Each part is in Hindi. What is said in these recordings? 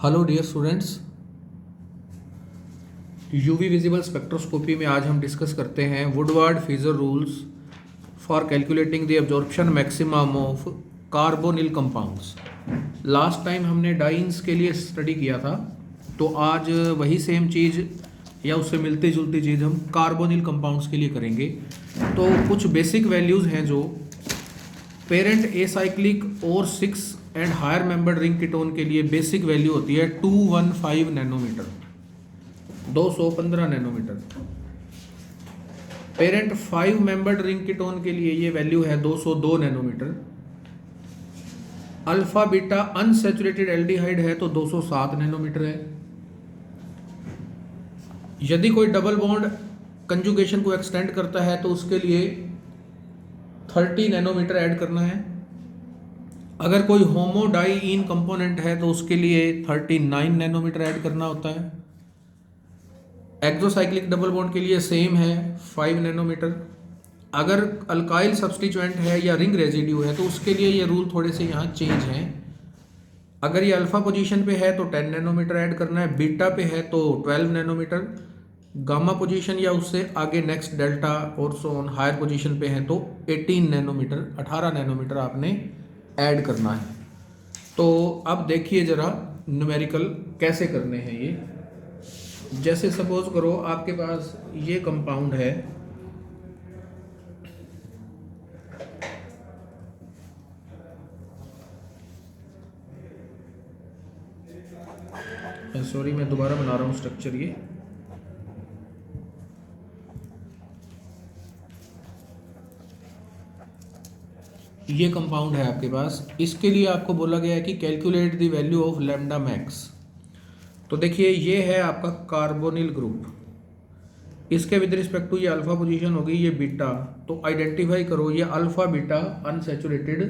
Hello dear students, UV visible spectroscopy में आज हम डिस्कस करते हैं Woodward Fieser rules for calculating the absorption maximum of carbonyl compounds. Last time हमने डाइंस के लिए स्टडी किया था, तो आज वही सेम चीज़ या उससे मिलती जुलती चीज़ हम कार्बोनिल कंपाउंड्स के लिए करेंगे। तो कुछ बेसिक वैल्यूज़ हैं जो पेरेंट एसाइक्लिक और 6 and higher membered ring ketone के लिए बेसिक वैल्यू होती है 215 nanometre, 215 nanometre. Parent 5 membered ring ketone के लिए ये वैल्यू है 202 nanometre. Alpha beta unsaturated aldehyde है तो 207 नैनोमीटर है। यदि कोई डबल बॉन्ड कंजुगेशन को एक्सटेंड करता है तो उसके लिए 30 नैनोमीटर ऐड करना है। अगर कोई होमो डाई इन कंपोनेंट है तो उसके लिए 39 नैनोमीटर ऐड करना होता है। एक्सोसाइक्लिक डबल बॉन्ड के लिए सेम है 5 नैनोमीटर। अगर अल्काइल सब्स्टिट्यूएंट है या रिंग रेजिड्यू है तो उसके लिए ये रूल थोड़े से यहाँ चेंज हैं। अगर ये अल्फा पोजीशन पे है तो 10 नैनोमीटर ऐड करना है, बीटा पे है तो 12 नैनोमीटर, गामा पोजीशन या उससे आगे नेक्स्ट डेल्टा और सो ऑन हायर पोजीशन पे है तो 18 नैनोमीटर 18 नैनोमीटर आपने ऐड करना है। तो अब देखिए ज़रा न्यूमेरिकल कैसे करने हैं ये। जैसे सपोज करो आपके पास ये कंपाउंड है, सॉरी मैं दोबारा बना रहा हूँ स्ट्रक्चर। ये कंपाउंड है आपके पास, इसके लिए आपको बोला गया है कि calculate the value of lambda max. तो देखिए ये है आपका कार्बोनिल ग्रुप, इसके विद रिस्पेक्ट टू ये अल्फा पोजीशन होगी, ये बीटा। तो आइडेंटिफाई करो ये अल्फा बीटा अनसैचुरेटेड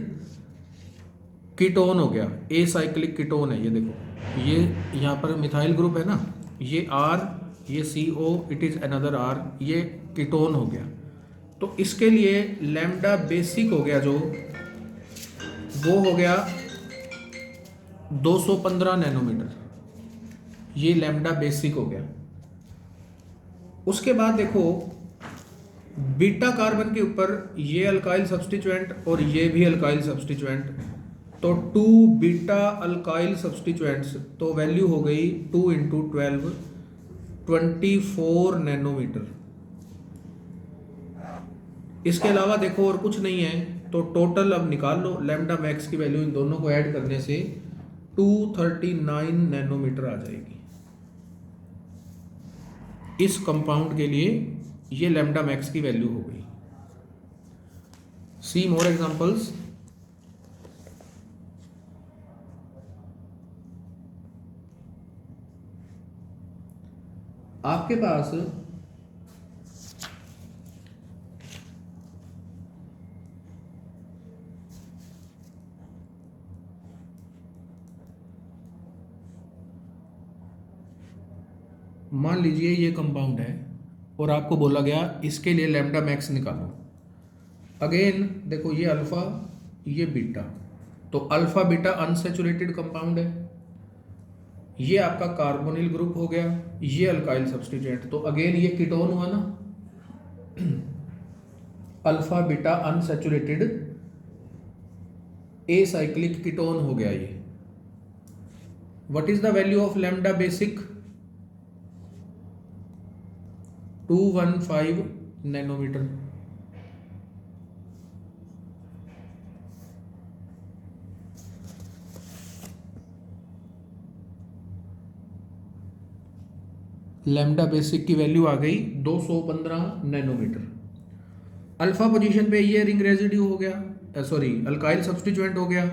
कीटोन हो गया, ए साइक्लिक कीटोन है। ये देखो ये यहाँ पर मिथाइल ग्रुप है ना, ये आर, ये CO, it is another R, ये कीटोन हो गया। तो इसके लिए लैम्डा बेसिक हो गया जो वो हो गया 215 नैनोमीटर, ये लैम्डा बेसिक हो गया। उसके बाद देखो बीटा कार्बन के ऊपर ये अल्काइल सब्स्टिट्यूएंट और ये भी अल्काइल सब्स्टिट्यूएंट, तो 2 बीटा अल्काइल सब्स्टिट्यूएंट्स, तो वैल्यू हो गई 2 × 12 24 नैनोमीटर। इसके अलावा देखो और कुछ नहीं है, तो टोटल अब निकाल लो लैम्डा मैक्स की वैल्यू, इन दोनों को ऐड करने से 239 नैनोमीटर आ जाएगी। इस कंपाउंड के लिए ये लैम्डा मैक्स की वैल्यू हो गई। सी मोर एग्जांपल्स। आपके पास मान लीजिए ये कंपाउंड है और आपको बोला गया इसके लिए लैम्डा मैक्स निकालो। अगेन देखो ये अल्फा, ये बीटा, तो अल्फा बीटा अनसैचुरेटेड कंपाउंड है, ये आपका कार्बोनिल ग्रुप हो गया, ये अल्काइल सब्स्टिट्यूएंट, तो अगेन ये कीटोन हुआ ना, alpha beta unsaturated acyclic ketone हो गया ये। What is the value of lambda basic? 215 nanometre. Lambda basic की वैल्यू आ गई 215 नैनोमीटर। अल्फा पोजीशन पे ये रिंग रेजिड्यू हो गया, सॉरी अल्काइल सब्स्टिट्यूएंट हो गया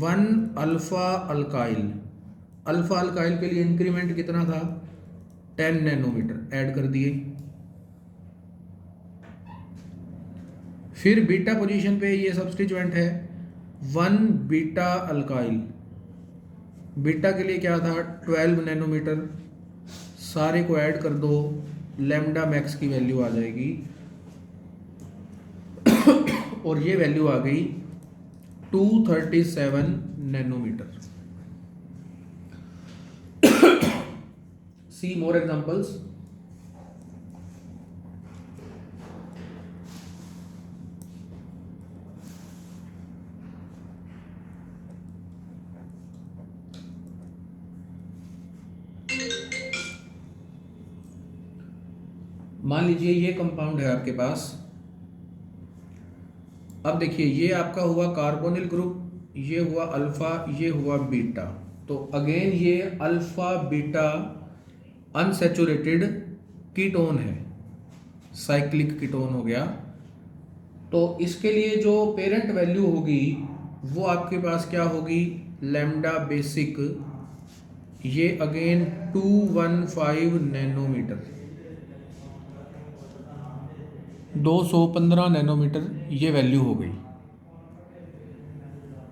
1 अल्फा अल्काइल। अल्फा अल्काइल के लिए इंक्रीमेंट कितना था? 10 नैनोमीटर ऐड कर दिए। फिर बीटा पोजीशन पे ये सब्स्टिट्यूएंट है 1 बीटा अल्काइल, बीटा के लिए क्या था? 12 नैनोमीटर। सारे को ऐड कर दो, लैम्डा मैक्स की वैल्यू आ जाएगी और ये वैल्यू आ गई 237 नैनोमीटर। सी मोर एग्जांपल्स। मान लीजिए ये कंपाउंड है आपके पास। अब देखिए ये आपका हुआ कार्बोनिल ग्रुप, ये हुआ अल्फा, ये हुआ बीटा। तो अगेन ये अल्फा बीटा अनसैचुरेटेड कीटोन है, साइक्लिक कीटोन हो गया। तो इसके लिए जो पेरेंट वैल्यू होगी वो आपके पास क्या होगी, लैम्डा बेसिक, ये अगेन 215 नैनोमीटर, 215 नैनोमीटर ये वैल्यू हो गई।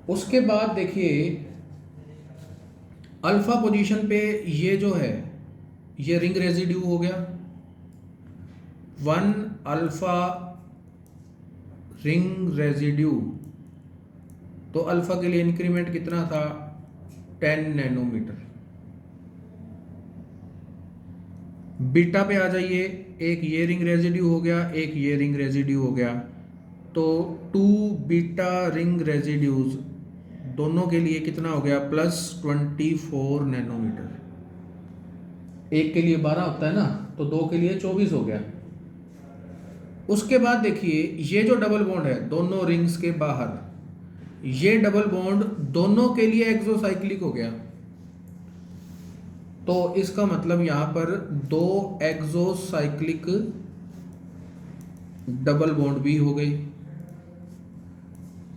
उसके बाद देखिए अल्फा पोजीशन पे ये जो है ये रिंग रेजिड्यू हो गया, 1 अल्फा रिंग रेजिड्यू। तो अल्फा के लिए इंक्रीमेंट कितना था, 10 नैनोमीटर। बीटा पे आ जाइए, एक ये रिंग रेजिड्यू हो गया, एक ये रिंग रेजिड्यू हो गया। तो 2 बीटा रिंग रेजिड्यूज दोनों के लिए कितना हो गया, +24 नैनोमीटर। एक के लिए 12 होता है ना, तो 2 के लिए 24 हो गया। उसके बाद देखिए ये जो डबल बॉन्ड है दोनों रिंग्स के बाहर, ये डबल बॉन्ड दोनों के लिए एक्सोसाइक्लिक हो गया। तो इसका मतलब यहां पर 2 एक्सोसाइक्लिक डबल बॉन्ड भी हो गई।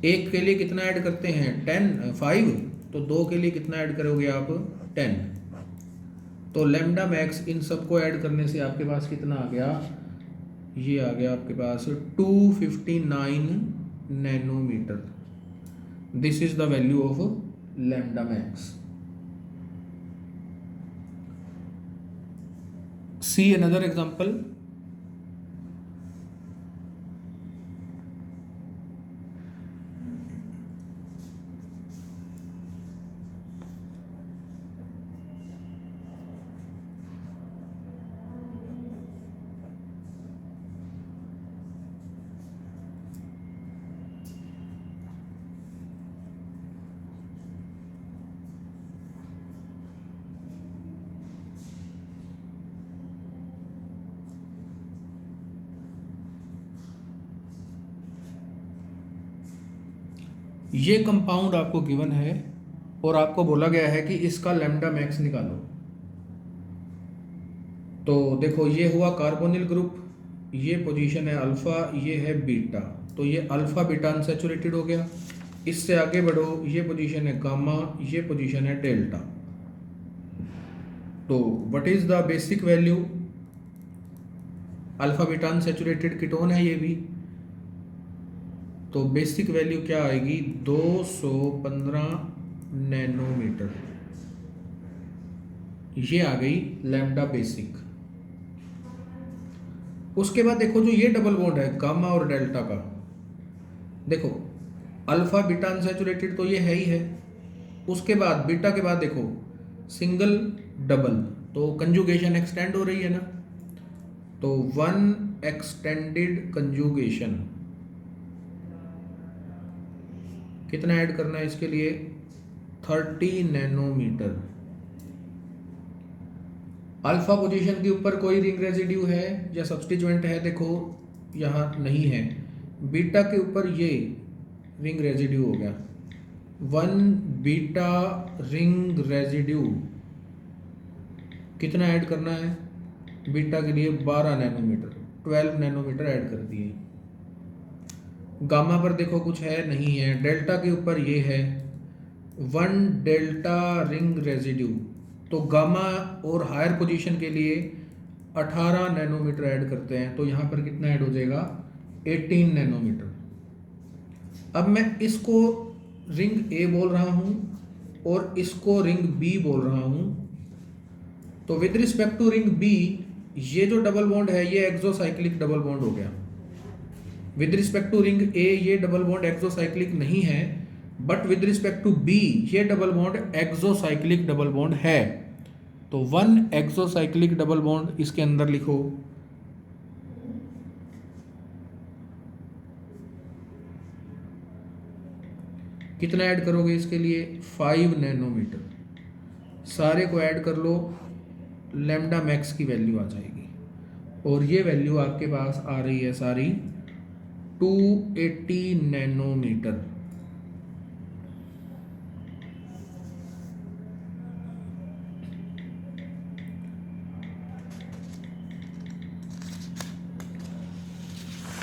एक के लिए कितना ऐड करते हैं, 5, तो 2 के लिए कितना ऐड करोगे आप, 10। तो लैम्डा मैक्स इन सबको ऐड करने से आपके पास कितना आ गया, ये आ गया आपके पास 259 nanometre. This is the value of lambda max. See another example. ये कंपाउंड आपको गिवन है और आपको बोला गया है कि इसका लैम्डा मैक्स निकालो। तो देखो ये हुआ कार्बोनिल ग्रुप, ये पोजीशन है अल्फा, ये है बीटा। तो ये अल्फा बीटा अनसैचुरेटेड हो गया। इससे आगे बढ़ो, ये पोजीशन है गामा, ये पोजीशन है डेल्टा। तो what is the basic value, alpha beta unsaturated ketone है ये भी। तो बेसिक वैल्यू क्या आएगी, 215 नैनोमीटर। ये आ गई लैम्डा बेसिक। उसके बाद देखो जो ये डबल बॉन्ड है गामा और डेल्टा का, देखो अल्फा बीटा अनसैचुरेटेड तो ये है ही है। उसके बाद बीटा के बाद देखो सिंगल डबल, तो कंजुगेशन एक्सटेंड हो रही है ना। तो 1 एक्सटेंडेड कंजुगेशन कितना ऐड करना है इसके लिए, 30 नैनोमीटर। अल्फा पोजीशन के ऊपर कोई रिंग रेजिड्यू है या सब्स्टिट्यूएंट है, देखो यहाँ नहीं है। बीटा के ऊपर ये रिंग रेजिड्यू हो गया, 1 बीटा रिंग रेजिड्यू कितना ऐड करना है, बीटा के लिए 12 नैनोमीटर, 12 नैनोमीटर ऐड कर दिए। गामा पर देखो कुछ है नहीं है। डेल्टा के ऊपर ये है 1 डेल्टा रिंग रेजिड्यू, तो गामा और हायर पोजीशन के लिए 18 नैनोमीटर ऐड करते हैं। तो यहाँ पर कितना ऐड हो जाएगा, 18 नैनोमीटर। अब मैं इसको रिंग ए बोल रहा हूँ और इसको रिंग बी बोल रहा हूँ। तो with respect to ring B ये जो डबल बॉन्ड है ये एक्सोसाइक्लिक डबल बॉन्ड हो गया। With respect to ring A ये डबल बॉन्ड एक्सोसाइक्लिक नहीं है, but with respect to B ये double bond exocyclic double bond है। तो 1 एक्सोसाइक्लिक डबल बॉन्ड इसके अंदर लिखो, कितना ऐड करोगे इसके लिए 5 नैनोमीटर, सारे को ऐड कर लो, लैम्डा मैक्स की वैल्यू आ जाएगी और ये वैल्यू आपके पास आ रही है सारी 280 नैनोमीटर।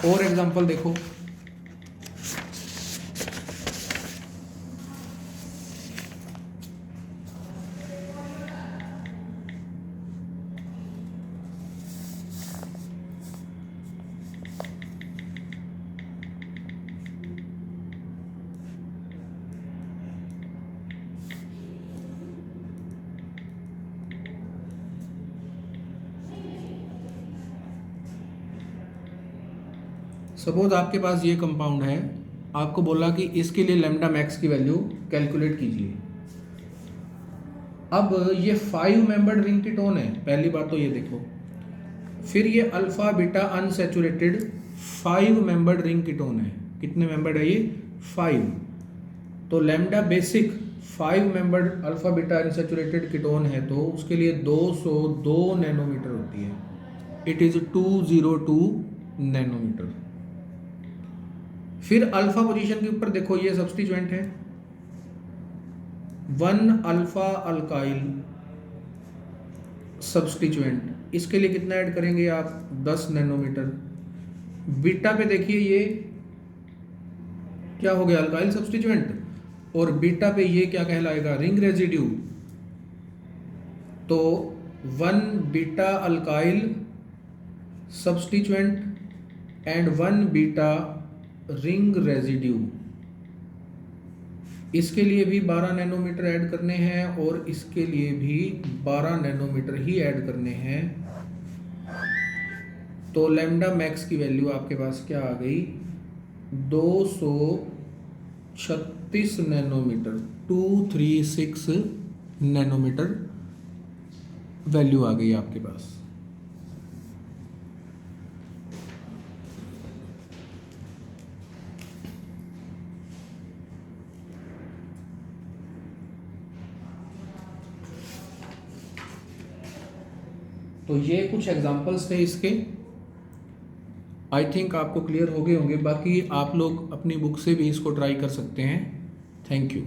और एग्जांपल देखो, सपोज आपके पास ये कंपाउंड है, आपको बोला कि इसके लिए लैम्डा मैक्स की वैल्यू कैलकुलेट कीजिए। अब ये 5 मेंबर्ड रिंग कीटोन है, पहली बात तो ये देखो, फिर ये alpha beta unsaturated 5 membered ring ketone है। कितने मेंबर्ड है ये 5, तो lambda basic 5 membered alpha beta unsaturated ketone है तो उसके लिए 202 नैनोमीटर होती है, इट इज 202 नैनोमीटर। फिर अल्फा पोजीशन के ऊपर देखो, ये सब्स्टिट्यूएंट है 1 अल्फा अल्काइल सब्स्टिट्यूएंट, इसके लिए कितना ऐड करेंगे आप 10 नैनोमीटर। बीटा पे देखिए ये क्या हो गया अल्काइल सब्स्टिट्यूएंट, और बीटा पे ये क्या कहलाएगा रिंग रेजिड्यू, तो 1 beta alkyl substituent and 1 beta ring residue, इसके लिए भी 12 नैनोमीटर ऐड करने हैं और इसके लिए भी 12 नैनोमीटर ही ऐड करने हैं। तो लैम्डा मैक्स की वैल्यू आपके पास क्या आ गई 236 नैनोमीटर, 236 नैनोमीटर वैल्यू आ गई आपके पास। तो ये कुछ एग्जांपल्स थे इसके, आई थिंक आपको क्लियर हो गए होंगे। बाकी आप लोग अपनी बुक से भी इसको ट्राई कर सकते हैं। Thank you.